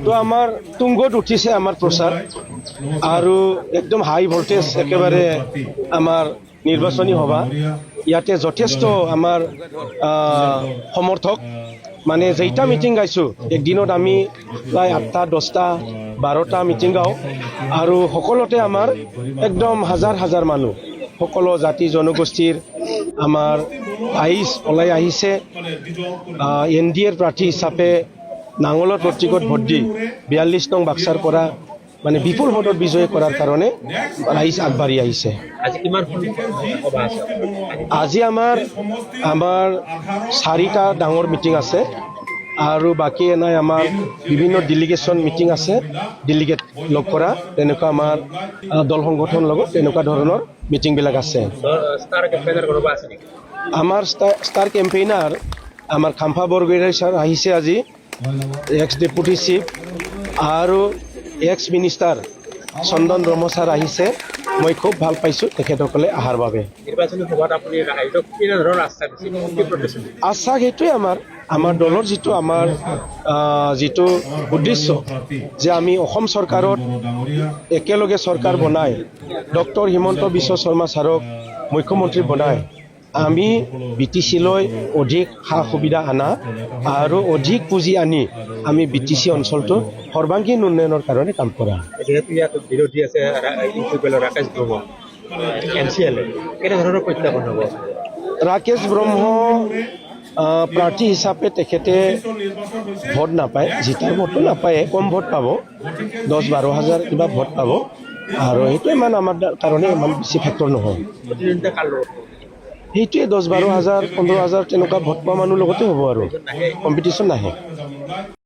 তো আমাৰ তুঙ্গত উঠিছে আমাৰ প্ৰচাৰ আৰু একদম হাই ভোল্টেজ একেবাৰে আমাৰ নিৰ্বাচনী সভা ইয়াতে যথেষ্ট আমাৰ সমৰ্থক মানে যেইটা মিটিং গাইছোঁ একদিনত আমি প্ৰায় 8টা 10টা 12টা মিটিং গাওঁ আৰু সকলোতে আমাৰ একদম হাজাৰ হাজাৰ মানুহ সকলো জাতি জনগোষ্ঠীৰ আমাৰ ওলাই আহিছে NDAৰ প্ৰাৰ্থী হিচাপে নাঙলৰ প্ৰতীকত ভোট দি 42 নং বাক্সাৰ পৰা মানে বিপুল ভোটত বিজয় কৰাৰ কাৰণে ৰাইজ আগবাঢ়ি আহিছে। আজি আমাৰ 4টা ডাঙৰ মিটিং আছে আৰু বাকী নাই আমাৰ বিভিন্ন ডেলিগেশ্যন মিটিং আছে ডেলিগেট লগ কৰা তেনেকুৱা আমাৰ দল সংগঠন লগত তেনেকুৱা ধৰণৰ মিটিংবিলাক আছে। আমাৰ ষ্টাৰ কেম্পেইনাৰ আমাৰ খাম্ফা বৰগোহাঁই ছাৰ আহিছে আজি এক্স ডেপুটি চিফ আৰু এক্স মিনিষ্টাৰ চন্দন ব্ৰহ্ম ছাৰ আহিছে মই খুব ভাল পাইছোঁ তেখেতসকলে অহাৰ বাবে। আস্থা সেইটোৱে আমাৰ দলৰ যিটো উদ্দেশ্য যে আমি অসম চৰকাৰত একেলগে চৰকাৰ বনাই ডক্টৰ হিমন্ত বিশ্ব শৰ্মা ছাৰক মুখ্যমন্ত্ৰী বনাই আমি BTC-লৈ অধিক সা সুবিধা আনা আৰু অধিক পুঁজি আনি আমি BTC অঞ্চলটো সৰ্বাংগীন উন্নয়নৰ কাৰণে কাম কৰা। যেহেতু ইয়াত বিৰোধী আছে ৰাকেশ ব্ৰহ্ম NCL কেনেধৰণৰ প্ৰত্যাহ্বান হ'ব? ৰাকেশ ব্ৰহ্ম প্ৰাৰ্থী হিচাপে তেখেতে ভোট নাপায় জিতাৰ ভোটটো নাপায় কম ভোট পাব 10-12 হাজাৰ কিবা ভোট পাব আৰু সেইটো ইমান আমাৰ কাৰণে ইমান বেছি ফেক্টৰ নহয়। সেইটোৱে 10-12 হাজাৰ 15 হাজাৰ তেনেকুৱা ভোট পোৱা মানুহৰ লগতে হ'ব আৰু কম্পিটিশ্যন নাহে।